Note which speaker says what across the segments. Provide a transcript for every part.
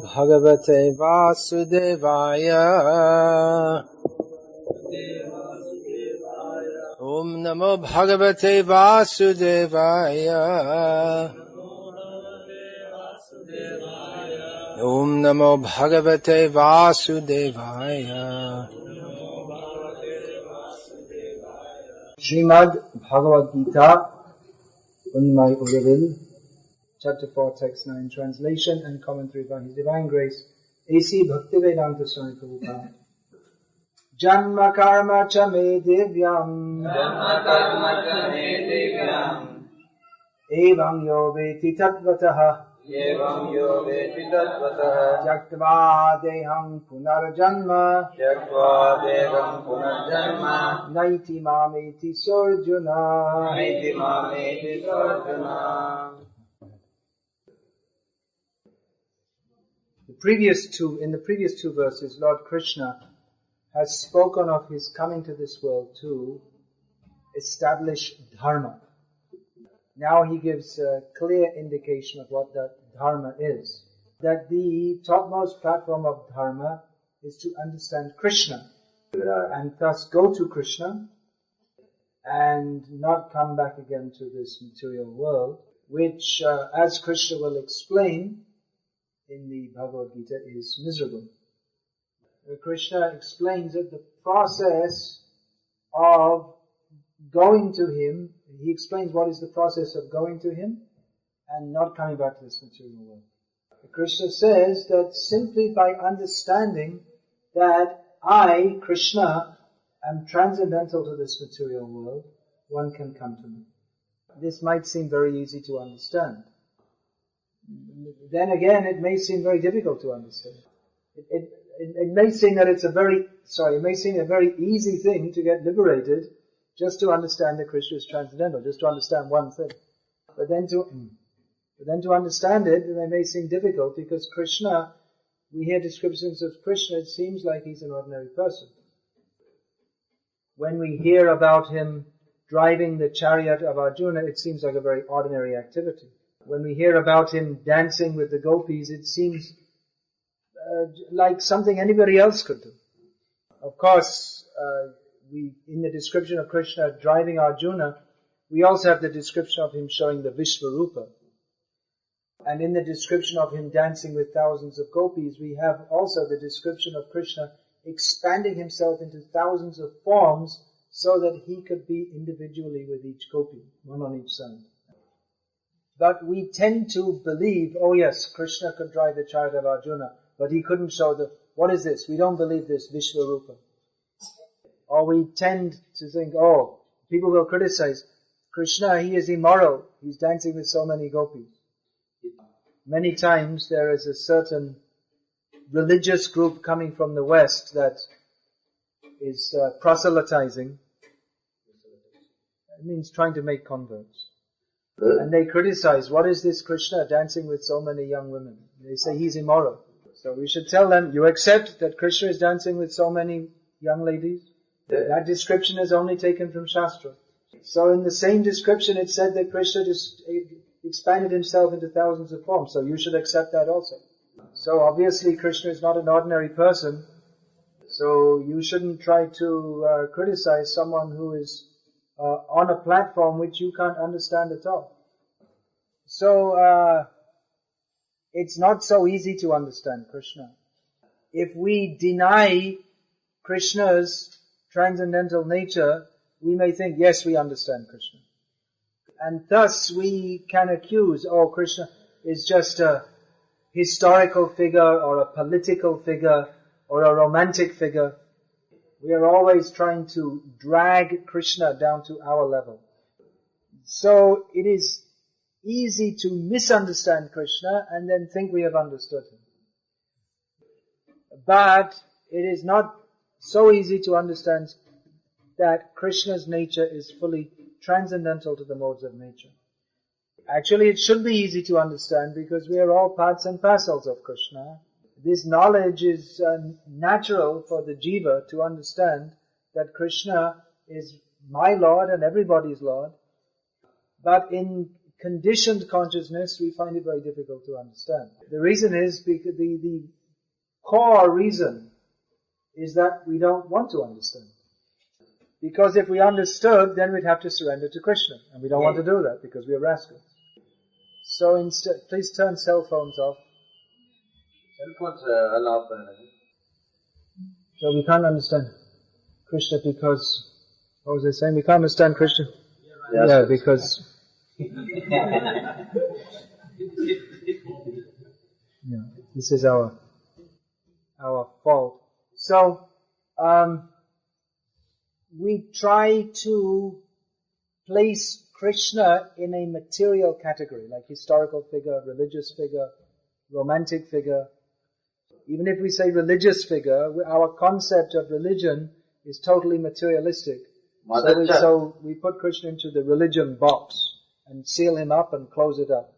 Speaker 1: Bhagavate Vasudevaya. Om Namo Bhagavate Vasudevaya. Om Namo Bhagavate Vasudevaya. Srimad Bhagavad-gita, Unmai Uruvil, Chapter 4, Text 9, Translation and Commentary by His Divine Grace, A.C. Bhaktivedanta Swami Prabhupada. Janma karma cha me divyam, evam yo veti tattvataha, Jaktva deham punarjanma, naiti mameti sarjuna. In the previous two verses, Lord Krishna has spoken of his coming to this world to establish dharma. Now he gives a clear indication of what that dharma is. That the topmost platform of dharma is to understand Krishna and thus go to Krishna and not come back again to this material world, which, as Krishna will explain in the Bhagavad-gita, is miserable. Krishna explains that the process of going to him, he explains what is the process of going to him and not coming back to this material world. Krishna says that simply by understanding that I, Krishna, am transcendental to this material world, one can come to me. This might seem very easy to understand. Then again, it may seem very difficult to understand. It may seem that it may seem a very easy thing to get liberated just to understand that Krishna is transcendental, just to understand one thing. But then to understand it may seem difficult because Krishna, we hear descriptions of Krishna, it seems like he's an ordinary person. When we hear about him driving the chariot of Arjuna, it seems like a very ordinary activity. When we hear about him dancing with the gopis, it seems like something anybody else could do. Of course, in the description of Krishna driving Arjuna, we also have the description of him showing the Vishvarupa. And in the description of him dancing with thousands of gopis, we have also the description of Krishna expanding himself into thousands of forms so that he could be individually with each gopi, one on each side. But we tend to believe, oh yes, Krishna could drive the chariot of Arjuna, but he couldn't show what is this? We don't believe this Vishvarupa. Or we tend to think, oh, people will criticize, Krishna, he is immoral, he's dancing with so many gopis. Many times there is a certain religious group coming from the West that is proselytizing. It means trying to make converts. And they criticize, what is this Krishna dancing with so many young women? They say he's immoral. So we should tell them, you accept that Krishna is dancing with so many young ladies? That description is only taken from Shastra. So in the same description it said that Krishna just expanded himself into thousands of forms. So you should accept that also. So obviously Krishna is not an ordinary person. So you shouldn't try to criticize someone who is on a platform which you can't understand at all. So it's not so easy to understand Krishna. If we deny Krishna's transcendental nature, we may think, yes, we understand Krishna. And thus we can accuse, oh, Krishna is just a historical figure or a political figure or a romantic figure. We are always trying to drag Krishna down to our level. So it is easy to misunderstand Krishna and then think we have understood him. But it is not so easy to understand that Krishna's nature is fully transcendental to the modes of nature. Actually, it should be easy to understand because we are all parts and parcels of Krishna. This knowledge is natural for the jiva to understand that Krishna is my Lord and everybody's Lord. But in conditioned consciousness, we find it very difficult to understand. The reason is because the core reason is that we don't want to understand. Because if we understood, then we'd have to surrender to Krishna. And we don't want to do that because we are rascals. So instead, please turn cell phones off.
Speaker 2: Cell phones off.
Speaker 1: So we can't understand Krishna because, what was I saying? We can't understand Krishna.
Speaker 2: Yes.
Speaker 1: Yeah, because this is our fault. So we try to place Krishna in a material category, like historical figure, religious figure, romantic figure. Even if we say religious figure, our concept of religion is totally materialistic. So we put Krishna into the religion box and seal him up and close it up.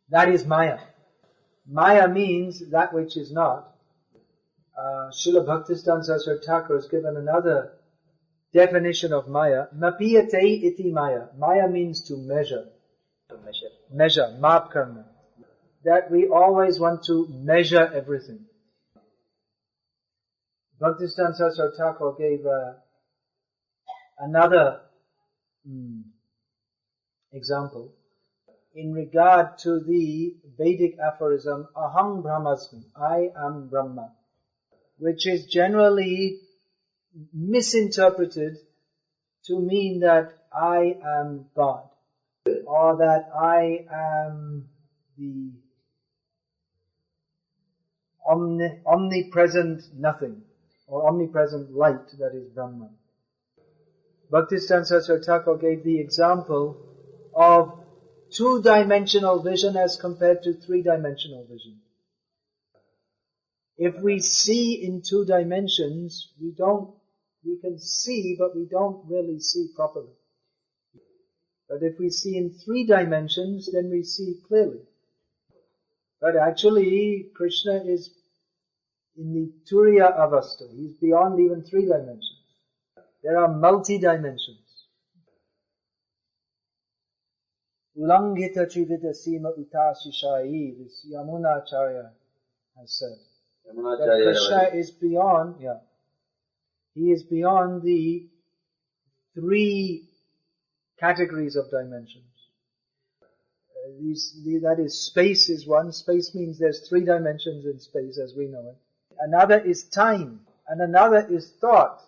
Speaker 1: That is Maya. Maya means that which is not. Srila Bhaktisiddhanta Saraswati Thakur has given another definition of Maya. Mapiyate iti Maya. Maya means to measure. Measure. Map karna. That we always want to measure everything. Bhaktisiddhanta Saraswati Thakur gave another example in regard to the Vedic aphorism, Aham Brahmasmi, I am Brahma, which is generally misinterpreted to mean that I am God, or that I am the omnipresent nothing, or omnipresent light, that is Brahma. Bhaktisiddhanta Saraswati Thakur gave the example of two-dimensional vision as compared to three-dimensional vision. If we see in two dimensions, we can see, but we don't really see properly. But if we see in three dimensions, then we see clearly. But actually, Krishna is in the Turiya Avastha. He's beyond even three dimensions. There are multi-dimensions. Ulangita Trivida Sima Utasishai, this Yamunacharya has said. That Krishna is beyond, he is beyond the three categories of dimensions. That is, space is one. Space means there's three dimensions in space as we know it. Another is time, and another is thought.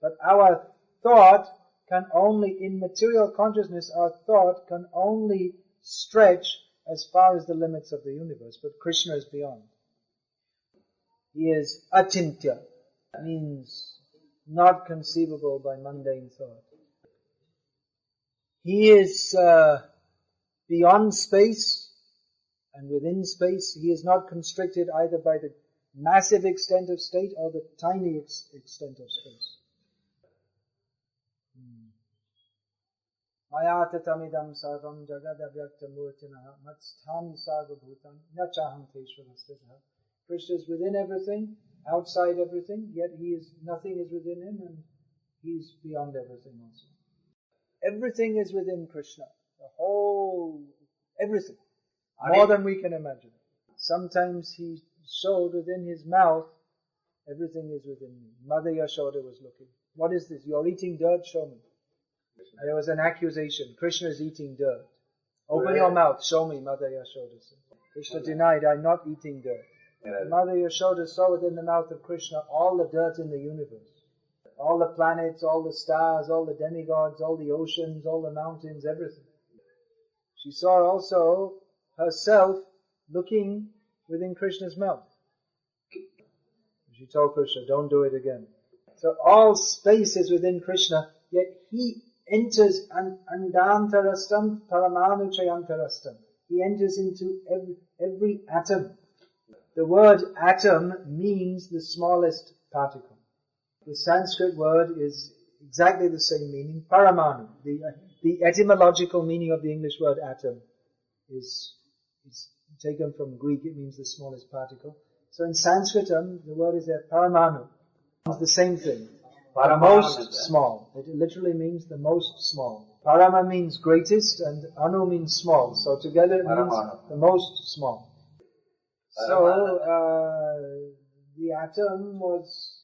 Speaker 1: But our thought can only, in material consciousness, our thought can only stretch as far as the limits of the universe. But Krishna is beyond. He is achintya, means not conceivable by mundane thought. He is beyond space and within space. He is not constricted either by the massive extent of state or the tiny extent of space. Maya tatamidam sarvam jagadavyakta murtinaha matsthani sarvabhutam nachaham teshvarastitaha. Krishna is within everything, outside everything, yet nothing is within him, and he's beyond everything also. Everything is within Krishna. The whole, everything. More than we can imagine. Sometimes he showed within his mouth, everything is within me. Mother Yashoda was looking. What is this? You're eating dirt? Show me. And there was an accusation. Krishna is eating dirt. Open your mouth. Show me, Mother Yashoda said. Krishna denied, I'm not eating dirt. Mother Yashoda saw within the mouth of Krishna all the dirt in the universe. All the planets, all the stars, all the demigods, all the oceans, all the mountains, everything. She saw also herself looking within Krishna's mouth. She told Krishna, don't do it again. So all space is within Krishna, yet he enters andantarastam paramanu chayantarastam. He enters into every atom. The word atom means the smallest particle. The Sanskrit word is exactly the same meaning, paramanu. The etymological meaning of the English word atom is taken from Greek. It means the smallest particle. So in Sanskritam, the word is paramanu. It's the same thing. The most small. It literally means the most small. Parama means greatest and Anu means small. So together it means the most small. So the atom was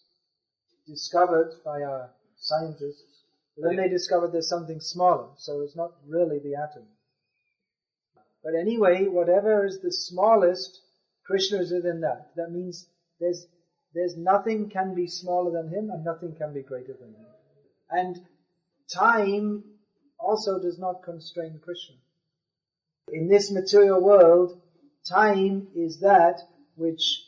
Speaker 1: discovered by our scientists. But then they discovered there's something smaller. So it's not really the atom. But anyway, whatever is the smallest, Krishna is within that. That means there's nothing can be smaller than him and nothing can be greater than him. And time also does not constrain Krishna. In this material world, time is that which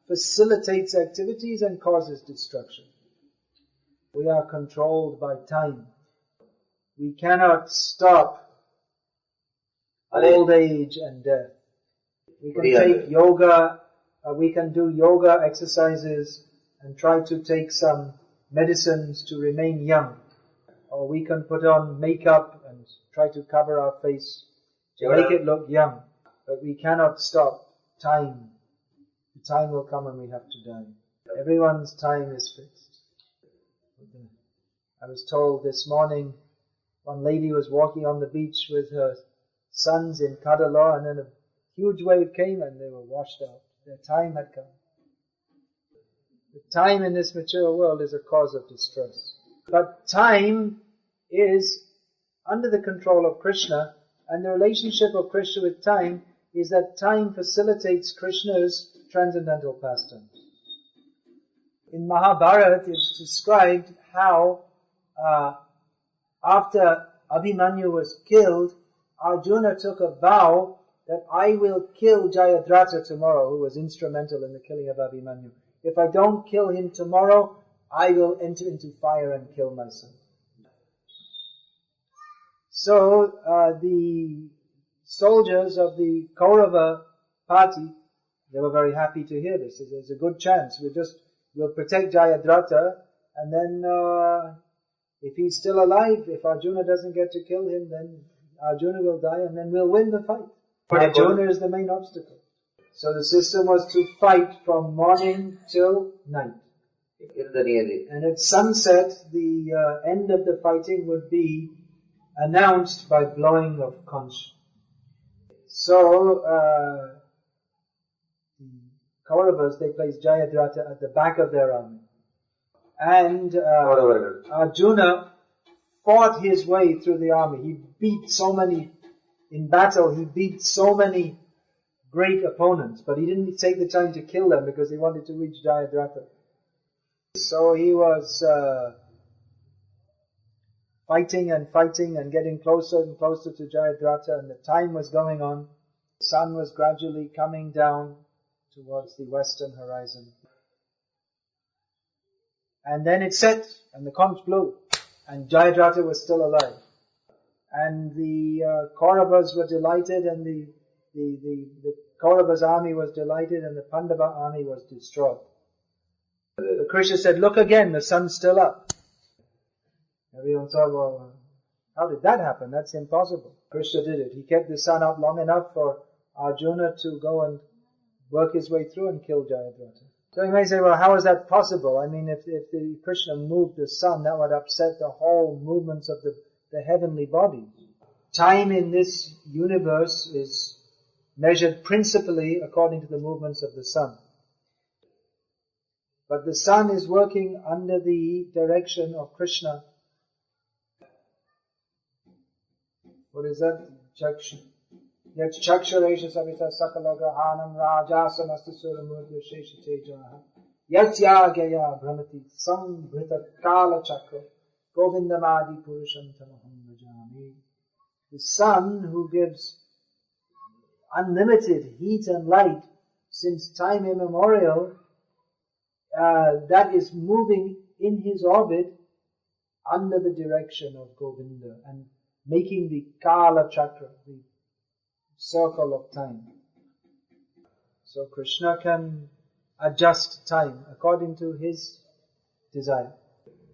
Speaker 1: facilitates activities and causes destruction. We are controlled by time. We cannot stop old age and death. We can take yoga, we can do yoga exercises and try to take some medicines to remain young. Or we can put on makeup and try to cover our face to make it look young. But we cannot stop time. The time will come and we have to die. Everyone's time is fixed. I was told this morning, one lady was walking on the beach with her sons in Kadaloa, and then a huge wave came and they were washed out. Their time had come. The time in this material world is a cause of distress. But time is under the control of Krishna, and the relationship of Krishna with time is that time facilitates Krishna's transcendental pastimes. In Mahabharata it is described how after Abhimanyu was killed, Arjuna took a vow that I will kill Jayadratha tomorrow, who was instrumental in the killing of Abhimanyu. If I don't kill him tomorrow, I will enter into fire and kill myself. So the soldiers of the Kaurava party, they were very happy to hear this. There's a good chance. We'll protect Jayadratha, and then if he's still alive, if Arjuna doesn't get to kill him, then Arjuna will die and then we'll win the fight. Arjuna is the main obstacle. So the system was to fight from morning till night. And at sunset, the end of the fighting would be announced by blowing of conch. So the Kauravas, they placed Jayadratha at the back of their army. And Arjuna fought his way through the army. He beat so many great opponents, but he didn't take the time to kill them because he wanted to reach Jayadratha. So he was fighting and getting closer and closer to Jayadratha, and the time was going on. The sun was gradually coming down towards the western horizon. And then it set, and the conch blew, and Jayadratha was still alive. And the Kauravas were delighted, and the Kauravas' army was delighted, and the Pandava army was destroyed. But Krishna said, look again, the sun's still up. Everyone thought, well, how did that happen? That's impossible. Krishna did it. He kept the sun up long enough for Arjuna to go and work his way through and kill Jayadratha. So you may say, well, how is that possible? I mean, if the Krishna moved the sun, that would upset the whole movements of the heavenly bodies. Time in this universe is measured principally according to the movements of the sun. But the sun is working under the direction of Krishna. What is that? Yakshaksharesha savita sakala grahanam rajasa nastasura murtya shesha tejaha yatyagaya brahmati sambrita kala chakra govindamadi purusham tamaham bhajami. The sun, who gives unlimited heat and light since time immemorial, that is moving in his orbit under the direction of Govinda and making the Kala Chakra, the circle of time. So Krishna can adjust time according to his desire.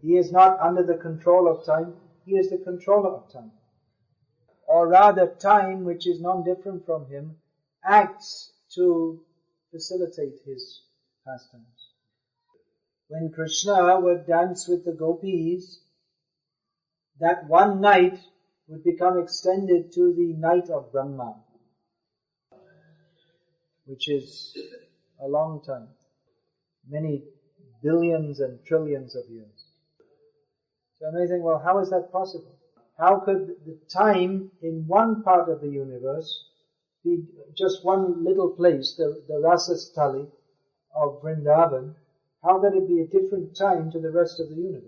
Speaker 1: He is not under the control of time, he is the controller of time. Or rather, time, which is non-different from him, acts to facilitate his pastimes. When Krishna would dance with the gopis, that one night would become extended to the night of Brahma, which is a long time, many billions and trillions of years. So I may think, well, how is that possible? How could the time in one part of the universe be just one little place, the Rasasthali of Vrindavan? How could it be a different time to the rest of the universe?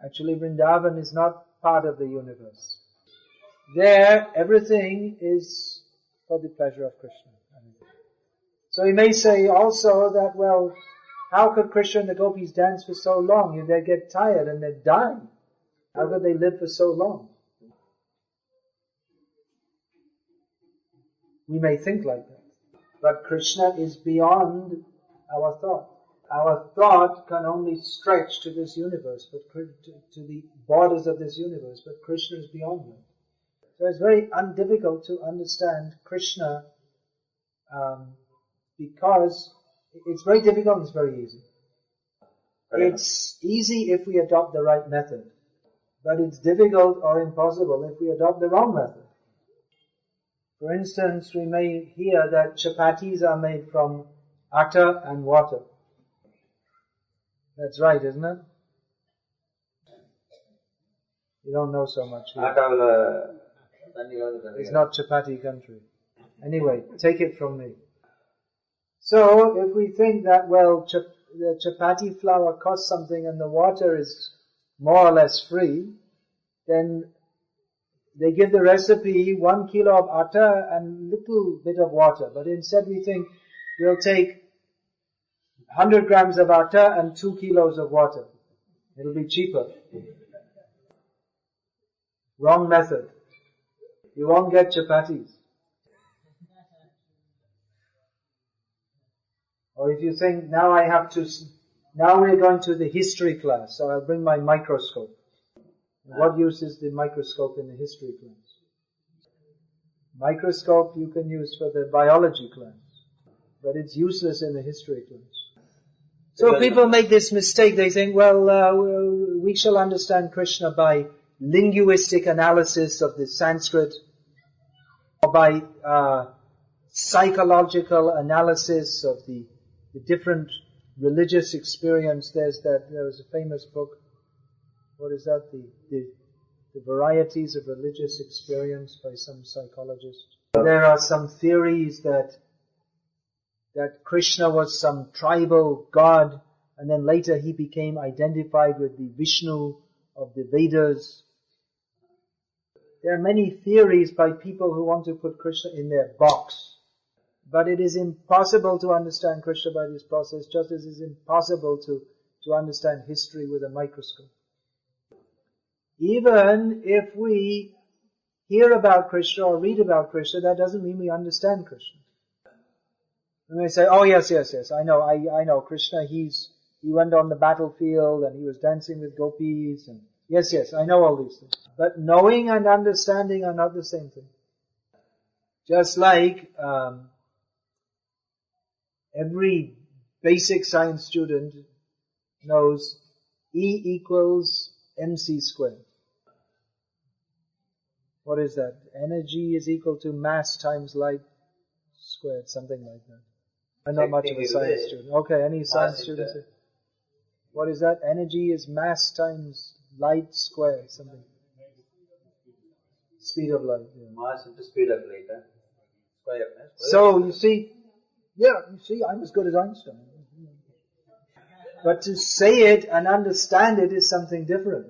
Speaker 1: Actually, Vrindavan is not part of the universe. There, everything is for the pleasure of Krishna. So he may say also that, well, how could Krishna and the gopis dance for so long? They get tired and they die. How could they live for so long? We may think like that. But Krishna is beyond our thought. Our thought can only stretch to this universe, but to the borders of this universe, but Krishna is beyond that. So it's very difficult to understand Krishna, because it's very difficult and it's very easy. It's easy if we adopt the right method, but it's difficult or impossible if we adopt the wrong method. For instance, we may hear that chapatis are made from atta and water. That's right, isn't it? You don't know so much here. It's not chapati country. Anyway, take it from me. So, if we think that, well, the chapati flour costs something and the water is more or less free, then they give the recipe 1 kilo of atta and little bit of water. But instead we think we'll take 100 grams of atta and 2 kilos of water. It'll be cheaper. Wrong method. You won't get chapatis. Or if you think, now we're going to the history class, so I'll bring my microscope. What use is the microscope in the history class? Microscope you can use for the biology class, but it's useless in the history class. So people make this mistake. They think, well, we shall understand Krishna by linguistic analysis of the Sanskrit, or by psychological analysis of the different religious experience. There was a famous book. What is that? The varieties of religious experience by some psychologist. There are some theories that Krishna was some tribal god, and then later he became identified with the Vishnu of the Vedas. There are many theories by people who want to put Krishna in their box. But it is impossible to understand Krishna by this process, just as it is impossible to understand history with a microscope. Even if we hear about Krishna or read about Krishna, that doesn't mean we understand Krishna. We may say, oh yes, I know Krishna, he went on the battlefield and he was dancing with gopis, and yes, I know all these things. But knowing and understanding are not the same thing. Just like every basic science student knows E equals mc squared. What is that? Energy is equal to mass times light squared, something like that. I'm not much of a science student. Okay, any science students? What is that? Energy is mass times light squared, something. Speed of light. Yeah.
Speaker 2: Mass into speed of light. Square.
Speaker 1: So, you see, I'm as good as Einstein. But to say it and understand it is something different.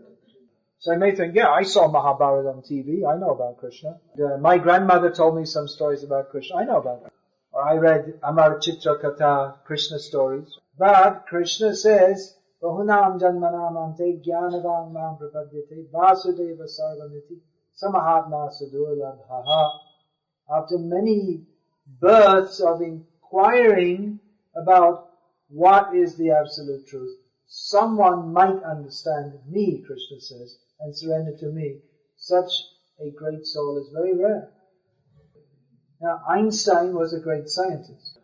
Speaker 1: So I may think, I saw Mahabharata on TV, I know about Krishna. My grandmother told me some stories about Krishna, I know about it. Or I read Amar Chitra Katha, Krishna stories. But Krishna says, Bahunam janmanamante jnanavang mam prapadyate vasudeva sarvamiti samahatma sudurlabhaha. After many births of inquiring about what is the absolute truth, someone might understand me, Krishna says, and surrender to me. Such a great soul is very rare. Now, Einstein was a great scientist.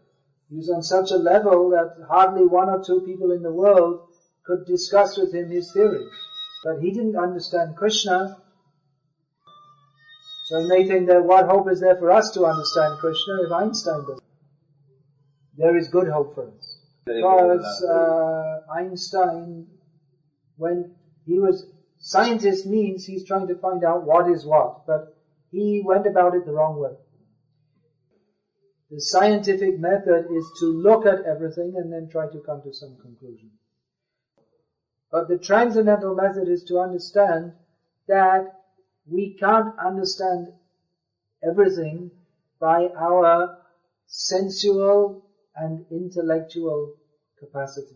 Speaker 1: He was on such a level that hardly one or two people in the world could discuss with him his theories. But he didn't understand Krishna. So he may think that what hope is there for us to understand Krishna if Einstein doesn't? There is good hope for us. Because Einstein, when he was, scientist means he's trying to find out what is what, but he went about it the wrong way. The scientific method is to look at everything and then try to come to some conclusion. But the transcendental method is to understand that we can't understand everything by our sensual and intellectual capacities.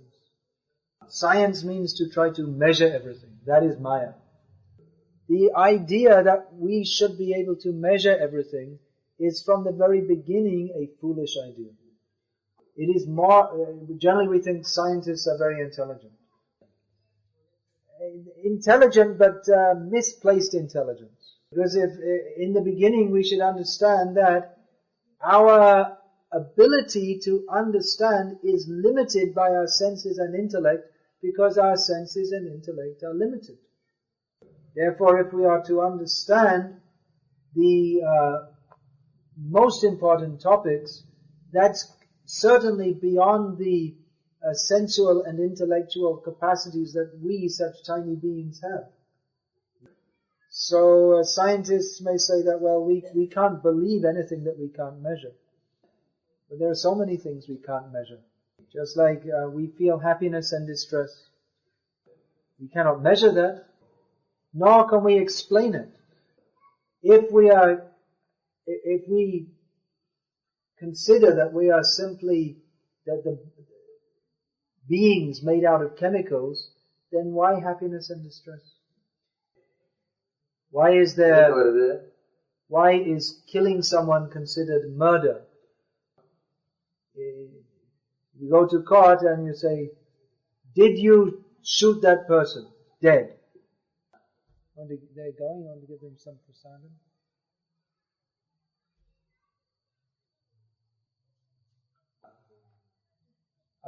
Speaker 1: Science means to try to measure everything. That is Maya. The idea that we should be able to measure everything is from the very beginning a foolish idea. It is more, generally we think scientists are very intelligent. Intelligent but misplaced intelligence. Because if in the beginning we should understand that our ability to understand is limited by our senses and intellect because our senses and intellect are limited. Therefore, if we are to understand the most important topics, that's certainly beyond the sensual and intellectual capacities that we, such tiny beings, have. So scientists may say that, well, we can't believe anything that we can't measure. But there are so many things we can't measure. Just like we feel happiness and distress. We cannot measure that, nor can we explain it. If we consider that we are simply the beings made out of chemicals, then why happiness and distress? Why is killing someone considered murder? You go to court and you say, did you shoot that person? Dead. They're going on to give them some prasadam.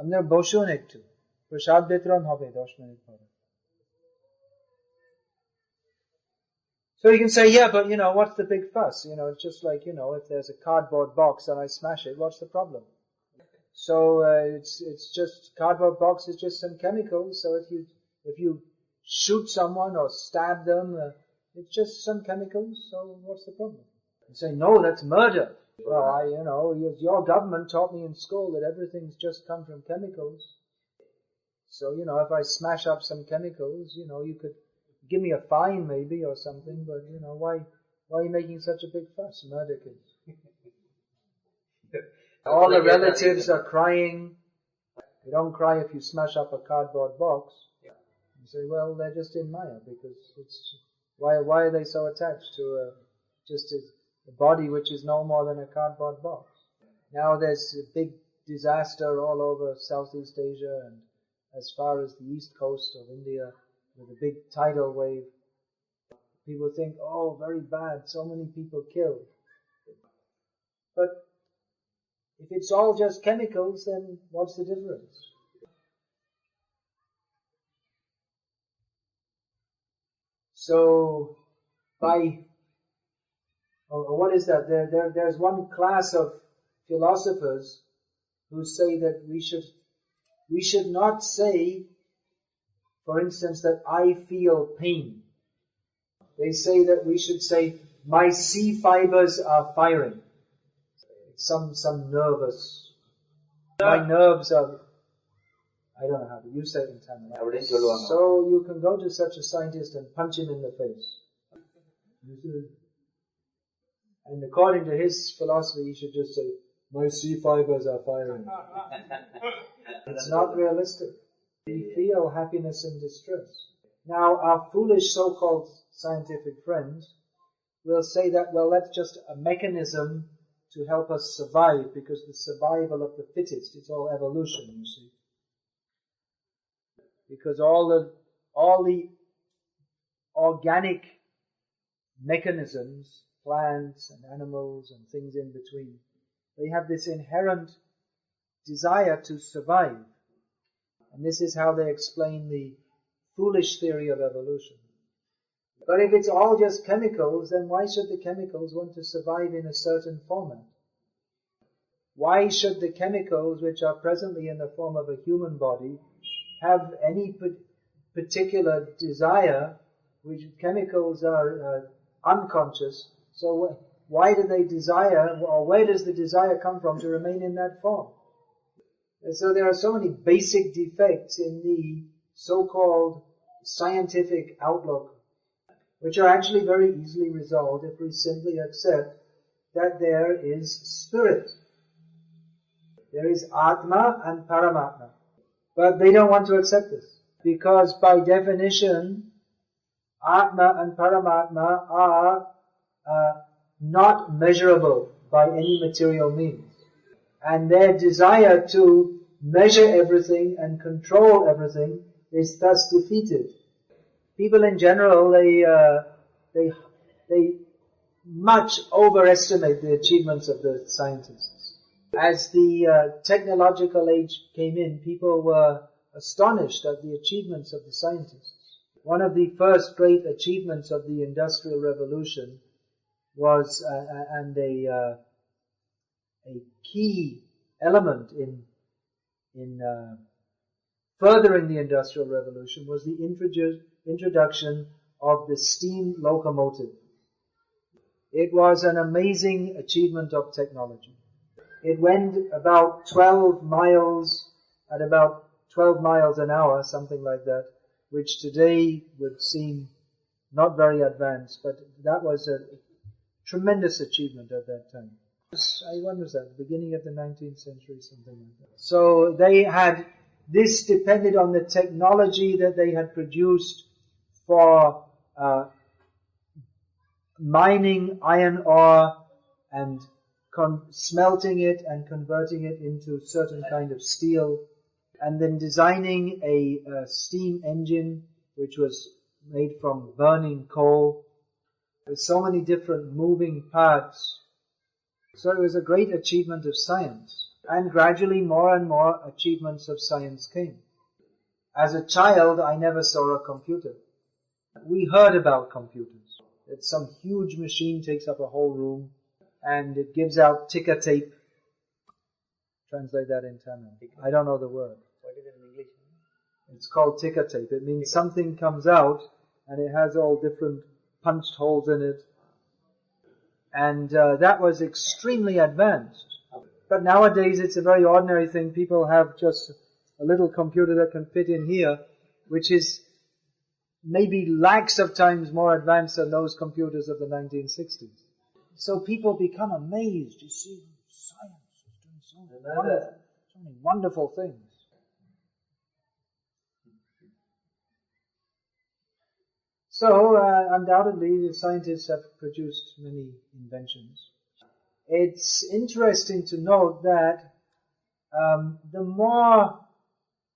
Speaker 1: Amner bosho nektu. Prasad betron hobe 10 minute pore. So you can say, yeah, but what's the big fuss? It's just like, if there's a cardboard box and I smash it, what's the problem? So it's just, cardboard box is just some chemicals. So if you shoot someone or stab them, it's just some chemicals. So what's the problem? You say, no, that's murder. Well, your government taught me in school that everything's just come from chemicals. So if I smash up some chemicals, you could give me a fine maybe or something. But why are you making such a big fuss? Murder kids. All the relatives are crying. They don't cry if you smash up a cardboard box. You say, well, they're just in Maya because why are they so attached to just a body which is no more than a cardboard box? Now there's a big disaster all over Southeast Asia and as far as the east coast of India with a big tidal wave. People think, oh, very bad, so many people killed. But if it's all just chemicals, then what's the difference? So, what is that? There's one class of philosophers who say that we should not say, for instance, that I feel pain. They say that we should say, my C fibers are firing. Some nervous. My nerves are, I don't know how to use that in Tamil. So you can go to such a scientist and punch him in the face. And according to his philosophy, he should just say, my C fibers are firing. It's not realistic. We feel happiness and distress. Now, our foolish so-called scientific friends will say that, well, that's just a mechanism to help us survive, because the survival of the fittest, it's all evolution, you see. Because all the organic mechanisms, plants and animals and things in between, they have this inherent desire to survive. And this is how they explain the foolish theory of evolution. But if it's all just chemicals, then why should the chemicals want to survive in a certain format? Why should the chemicals, which are presently in the form of a human body, have any particular desire, which chemicals are unconscious? So why do they desire, or where does the desire come from to remain in that form? And so there are so many basic defects in the so-called scientific outlook, which are actually very easily resolved if we simply accept that there is spirit. There is Atma and Paramatma. But they don't want to accept this, because by definition, Atma and Paramatma are not measurable by any material means. And their desire to measure everything and control everything is thus defeated. People in general, they much overestimate the achievements of the scientists. As the technological age came in, people were astonished at the achievements of the scientists. One of the first great achievements of the Industrial Revolution was, and a key element in furthering the Industrial Revolution, was the introduction of the steam locomotive. It was an amazing achievement of technology. It went about 12 miles at about 12 miles an hour, something like that, which today would seem not very advanced, but that was a tremendous achievement at that time. When was that? The beginning of the 19th century, something like that. So this depended on the technology that they had produced for mining iron ore and smelting it and converting it into certain kind of steel, and then designing a steam engine which was made from burning coal with so many different moving parts. So it was a great achievement of science, and gradually more and more achievements of science came. As a child, I never saw a computer. We heard about computers. That some huge machine takes up a whole room and it gives out ticker tape. Translate that in Tamil. I don't know the word.
Speaker 2: What is it in English?
Speaker 1: It's called ticker tape. It means something comes out and it has all different punched holes in it. And that was extremely advanced. But nowadays it's a very ordinary thing. People have just a little computer that can fit in here, which is maybe lakhs of times more advanced than those computers of the 1960s. So people become amazed. You see, science is doing so many wonderful things. So, undoubtedly, the scientists have produced many inventions. It's interesting to note that the more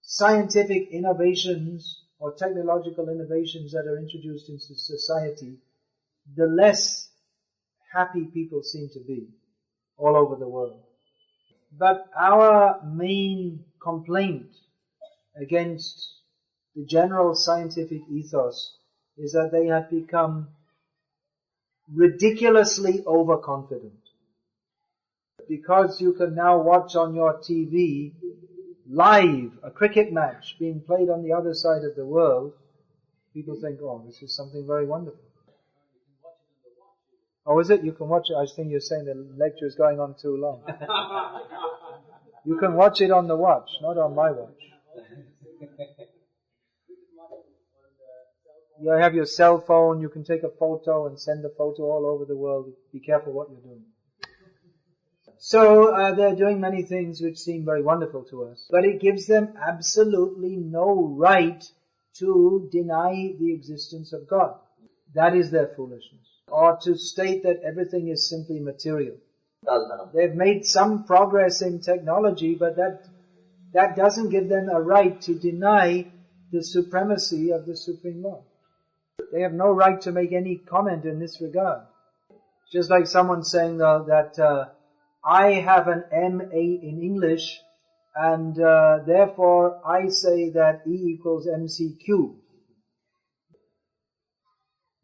Speaker 1: scientific innovations or technological innovations that are introduced into society, the less happy people seem to be all over the world. But our main complaint against the general scientific ethos is that they have become ridiculously overconfident. Because you can now watch on your TV live a cricket match being played on the other side of the world, people think, oh, this is something very wonderful. Oh, is it? You can watch it. I think you're saying the lecture is going on too long. You can watch it on the watch, not on my watch. You have your cell phone, you can take a photo and send the photo all over the world. Be careful what you're doing. So they're doing many things which seem very wonderful to us, but it gives them absolutely no right to deny the existence of God. That is their foolishness. Or to state that everything is simply material. They've made some progress in technology, but that doesn't give them a right to deny the supremacy of the Supreme Lord. They have no right to make any comment in this regard. Just like someone saying that I have an MA in English, and therefore I say that E equals MC cubed.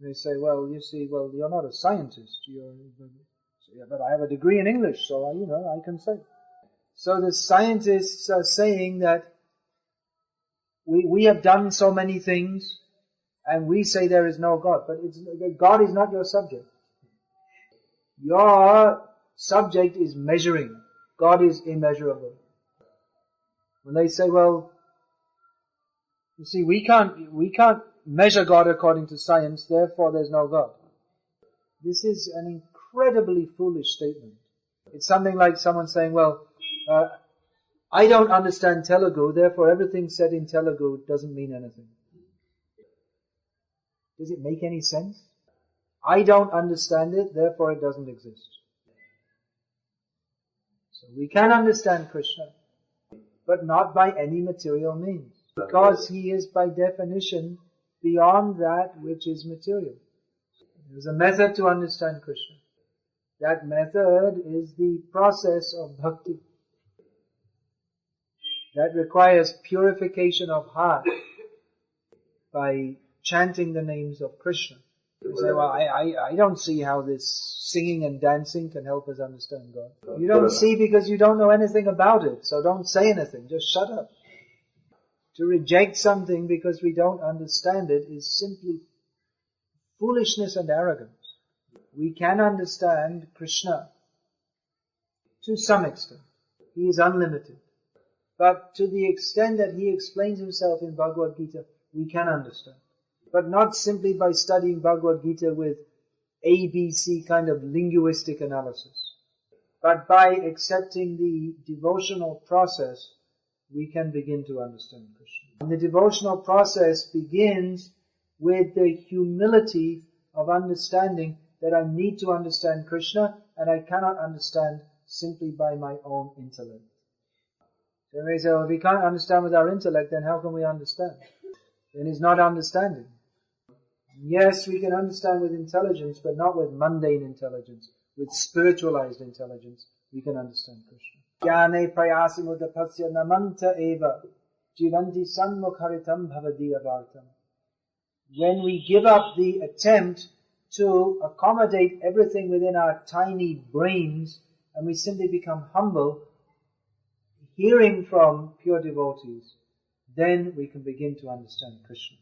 Speaker 1: They say, well, you see, well, you're not a scientist. Yeah, but I have a degree in English, so I can say. So the scientists are saying that we have done so many things, and we say there is no God, but God is not your subject. Your subject is measuring. God is immeasurable. When they say, well, you see, we can't measure God according to science, therefore there's no God. This is an incredibly foolish statement. It's something like someone saying, well, I don't understand Telugu, therefore everything said in Telugu doesn't mean anything. Does it make any sense? I don't understand it, therefore it doesn't exist. So we can understand Krishna, but not by any material means, because he is by definition beyond that which is material. There's a method to understand Krishna. That method is the process of bhakti. That requires purification of heart by chanting the names of Krishna. You say, well, I don't see how this singing and dancing can help us understand God. You don't see because you don't know anything about it, so don't say anything, just shut up. To reject something because we don't understand it is simply foolishness and arrogance. We can understand Krishna to some extent. He is unlimited. But to the extent that he explains himself in Bhagavad-gita, we can understand. But not simply by studying Bhagavad-gita with ABC kind of linguistic analysis. But by accepting the devotional process, we can begin to understand Krishna. And the devotional process begins with the humility of understanding that I need to understand Krishna, and I cannot understand simply by my own intellect. So we say, well, if we can't understand with our intellect, then how can we understand? Then it's not understanding. Yes, we can understand with intelligence, but not with mundane intelligence. With spiritualized intelligence, we can understand Krishna. Jnane prayasimudapasya namanta eva jivanti sanmukharitam bhavadiyavartam. When we give up the attempt to accommodate everything within our tiny brains, and we simply become humble, hearing from pure devotees, then we can begin to understand Krishna.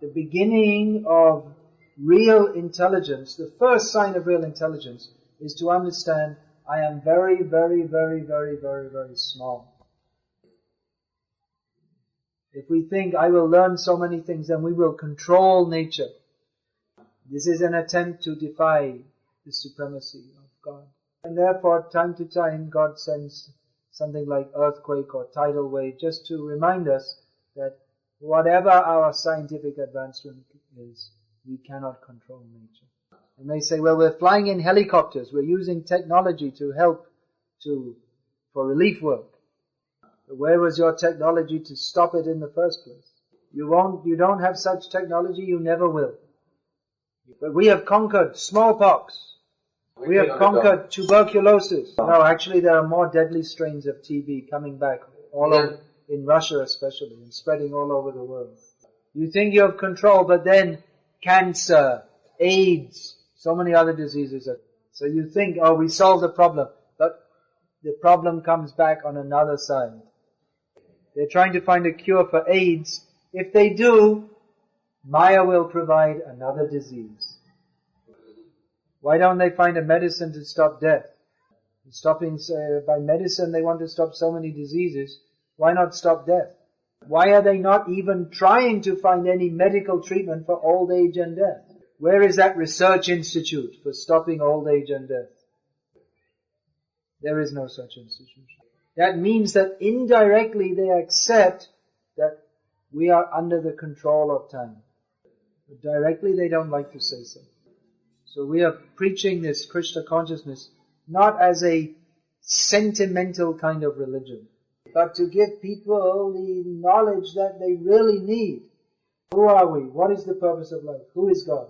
Speaker 1: The beginning of real intelligence, the first sign of real intelligence, is to understand I am very, very, very, very, very, very small. If we think I will learn so many things, then we will control nature. This is an attempt to defy the supremacy of God. And therefore, time to time, God sends something like earthquake or tidal wave just to remind us that whatever our scientific advancement is, we cannot control nature. And they say, well, we're flying in helicopters, we're using technology to help for relief work. But where was your technology to stop it in the first place? You don't have such technology, you never will. But we have conquered smallpox. We have conquered tuberculosis. No, actually there are more deadly strains of TB coming back all over, in Russia especially, and spreading all over the world. You think you have control, but then cancer, AIDS, so many other diseases. So you think, oh, we solved the problem, but the problem comes back on another side. They're trying to find a cure for AIDS. If they do, Maya will provide another disease. Why don't they find a medicine to stop death? By medicine they want to stop so many diseases. Why not stop death? Why are they not even trying to find any medical treatment for old age and death? Where is that research institute for stopping old age and death? There is no such institution. That means that indirectly they accept that we are under the control of time. But directly they don't like to say so. So we are preaching this Krishna consciousness not as a sentimental kind of religion, but to give people the knowledge that they really need. Who are we? What is the purpose of life? Who is God?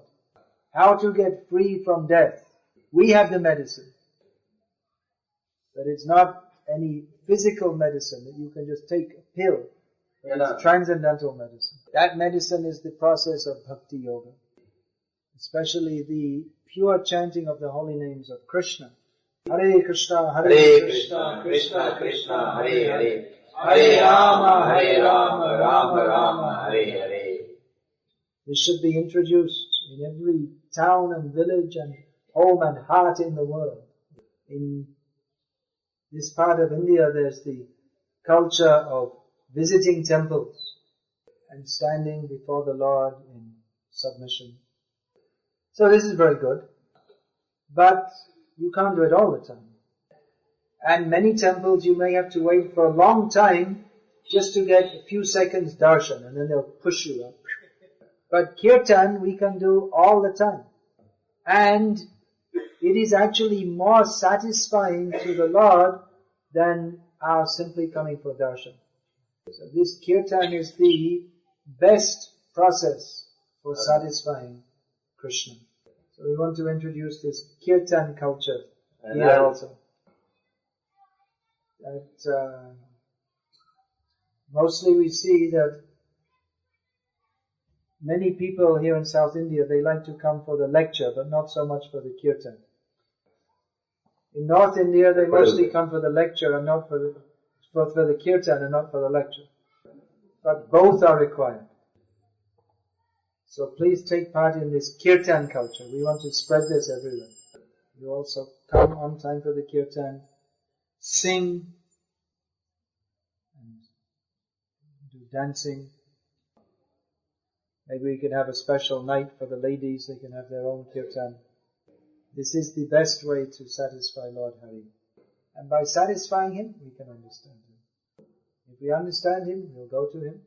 Speaker 1: How to get free from death? We have the medicine. But it's not any physical medicine that you can just take a pill. It's transcendental medicine. That medicine is the process of Bhakti Yoga. especially the pure chanting of the holy names of Krishna. Hare Krishna,
Speaker 2: Hare Krishna, Krishna Krishna, Hare Hare, Hare Rama, Rama Rama, Hare Hare.
Speaker 1: This should be introduced in every town and village and home and heart in the world. In this part of India, there's the culture of visiting temples and standing before the Lord in submission. So this is very good. But you can't do it all the time. And many temples you may have to wait for a long time just to get a few seconds darshan, and then they'll push you up. But kirtan we can do all the time. And it is actually more satisfying to the Lord than our simply coming for darshan. So this kirtan is the best process for satisfying Krishna. So we want to introduce this kirtan culture here also. That mostly we see that many people here in South India, they like to come for the lecture, but not so much for the kirtan. In North India, they mostly come for the lecture and not for the kirtan and not for the lecture. But both are required. So please take part in this kirtan culture. We want to spread this everywhere. You also come on time for the kirtan, sing, and do dancing. Maybe we could have a special night for the ladies. They can have their own kirtan. This is the best way to satisfy Lord Hari. And by satisfying Him, we can understand Him. If we understand Him, we'll go to Him.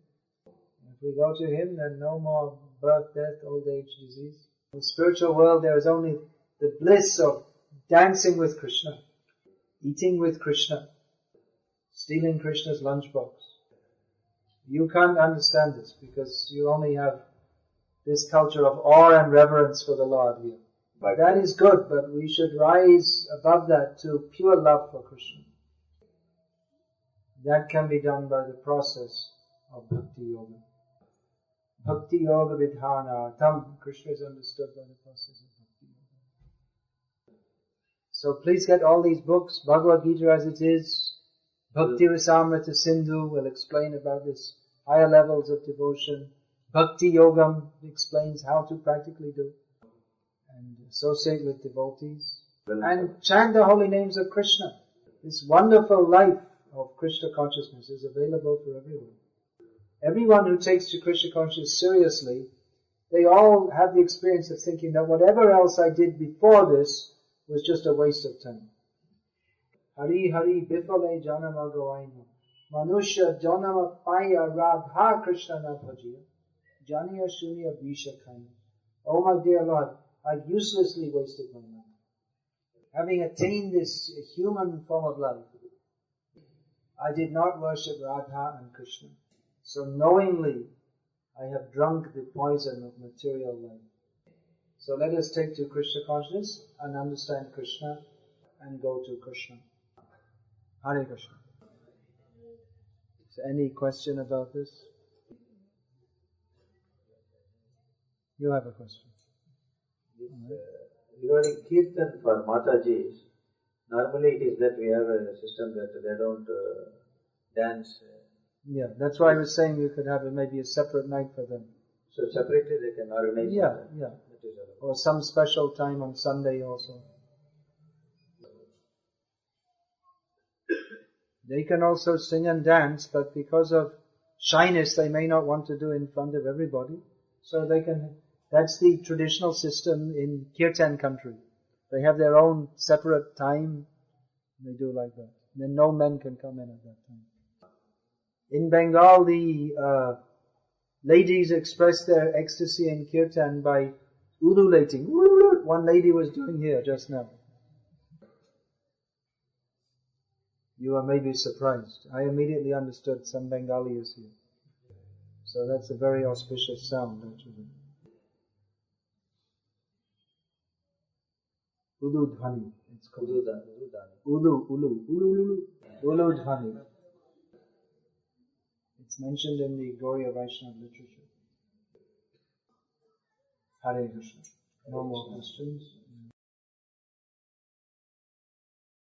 Speaker 1: If we go to Him, then no more birth, death, old age, disease. In the spiritual world, there is only the bliss of dancing with Krishna, eating with Krishna, stealing Krishna's lunchbox. You can't understand this because you only have this culture of awe and reverence for the Lord here. But that is good, but we should rise above that to pure love for Krishna. That can be done by the process of Bhakti Yoga. Bhakti Yoga Vidhana Tam. Krishna is understood by the process of Bhakti Yoga. So please get all these books, Bhagavad-gita as it is, Bhakti Rasamrita Sindhu will explain about this higher levels of devotion. Bhakti Yogam explains how to practically do and associate with devotees. And chant the holy names of Krishna. This wonderful life of Krishna consciousness is available for everyone. Everyone who takes to Krishna consciousness seriously, they all have the experience of thinking that whatever else I did before this was just a waste of time. Hari Hari Bifale Janama Goaina Manusha Janama Paya Radha Krishna na Bhajiya Janiya Shunya Visha Kaina. Oh my dear Lord, I've uselessly wasted my life. Having attained this human form of life, I did not worship Radha and Krishna. So knowingly, I have drunk the poison of material life. So let us take to Krishna consciousness and understand Krishna and go to Krishna. Hare Krishna. Is there any question about this? You have a question.
Speaker 2: Regarding Kirtan for Matajis, normally it is that we have a system that they don't dance.
Speaker 1: Yeah, that's why I was saying you could have maybe a separate night for them.
Speaker 2: So separately they can organize.
Speaker 1: Yeah. Or some special time on Sunday also. They can also sing and dance, but because of shyness they may not want to do in front of everybody. So they can, that's the traditional system in Kirtan country. They have their own separate time. They do like that. And then no men can come in at that time. In Bengal, the ladies express their ecstasy in Kirtan by ululating. One lady was doing here just now. You are maybe surprised. I immediately understood some Bengali is here. So that's a very auspicious sound actually. Uludhani, it's called. Uludhani. It's mentioned in the Gauriya Vaishnava literature. Hare Krishna. No more questions.